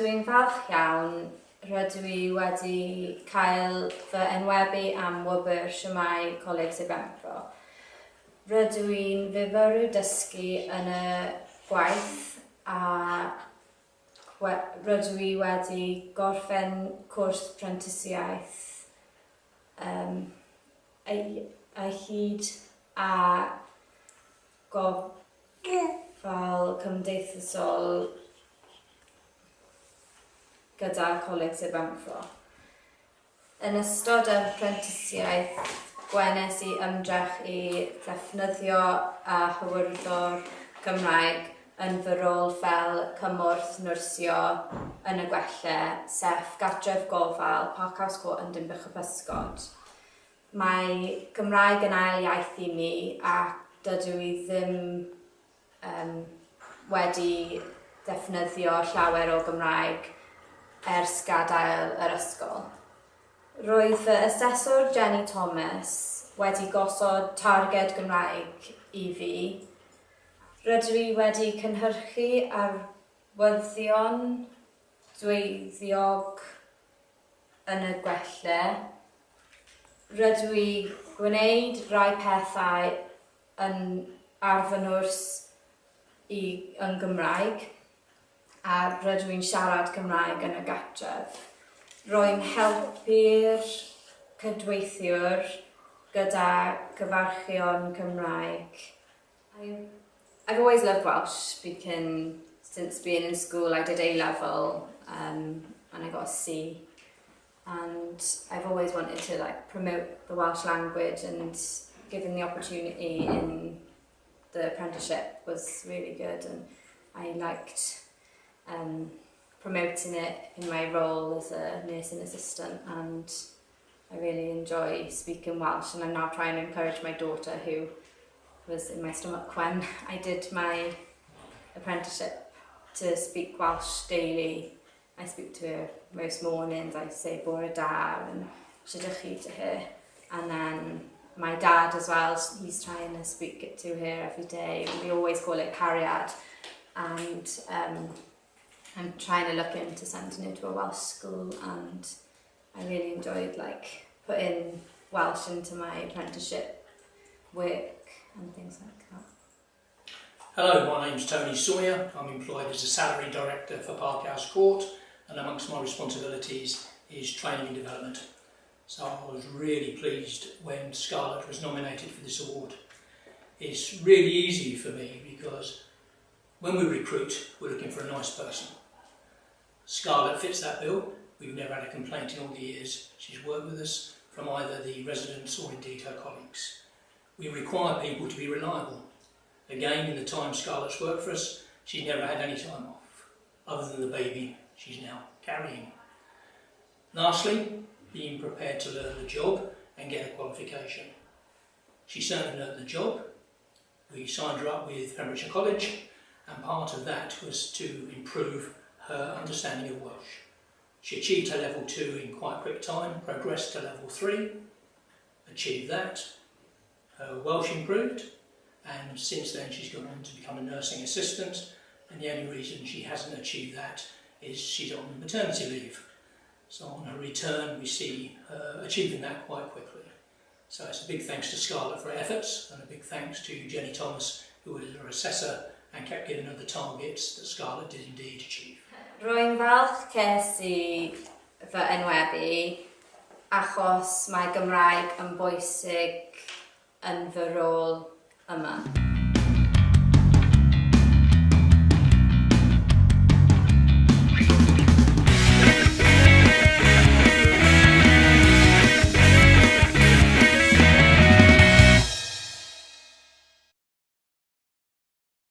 i'n falch iawn rydw i wedi cael fy enwebu am Gwobr Coleg Benfro. Rydw i'n fyfyrwyr dysgu yn y gwaith a rydw i wedi gorffen cwrs prentisiaeth ei hyd a gofal cymdeithasol gyda Coleg Benfro. Yn ystod y prentisiaeth, gwenes i ymdrech i ddefnyddio a hywyrddor Gymraeg yn fy rôl fel cymwrth nyrsio yn y gwelle, sef gartref gofal Parkhouse Court yn Dinbych y Pysgod. Mae Gymraeg yn ail iaith i mi ac dydw i ddim wedi defnyddio llawer o Gymraeg ers gadael yr ysgol. Roedd fy aseswr Jenny Thomas wedi gosod targed Gymraeg i fi. Rydw i wedi cynhyrchu arwyddion dweuddiog yn y gwelle. Rydw i gwneud rai pethau ar fy nwrs yn Gymraeg a rydw i'n siarad Cymraeg yn y gartref. Rwy'n helpu'r cydweithiwr gyda cyfarchion Cymraeg. I've always loved Welsh, speaking since being in school. I did A-level and I got a C. And I've always wanted to promote the Welsh language, and given the opportunity in the apprenticeship was really good, and I liked promoting it in my role as a nursing assistant, and I really enjoy speaking Welsh, and I'm now trying to encourage my daughter, who was in my stomach when I did my apprenticeship, to speak Welsh daily. I speak to her most mornings. I say bore da and shydych chi to her, and then my dad as well, he's trying to speak it to her every day. We always call it cariad, and I'm trying to look into sending her to a Welsh school, and I really enjoyed putting Welsh into my apprenticeship work and things like that. Hello, my name's Tony Sawyer. I'm employed as a salary director for Parkhouse Court, and amongst my responsibilities is training and development. So I was really pleased when Scarlett was nominated for this award. It's really easy for me because when we recruit, we're looking for a nice person. Scarlett fits that bill. We've never had a complaint in all the years she's worked with us from either the residents or indeed her colleagues. We require people to be reliable. Again, in the time Scarlett's worked for us, she's never had any time off, other than the baby she's now carrying. Lastly, being prepared to learn the job and get a qualification. She certainly learned the job. We signed her up with Gwobr Coleg, and part of that was to improve her understanding of Welsh. She achieved her level 2 in quite a quick time, progressed to level 3, achieved that. Her Welsh improved, and since then she's gone on to become a nursing assistant, and the only reason she hasn't achieved that is she's on maternity leave. So on her return we see her achieving that quite quickly. So it's a big thanks to Scarlett for her efforts, and a big thanks to Jenny Thomas, who was her assessor and kept giving her the targets that Scarlett did indeed achieve. Rwy'n falch ces i fy enwebu achos mae Gymraeg yn bwysig yn fy rôl yma.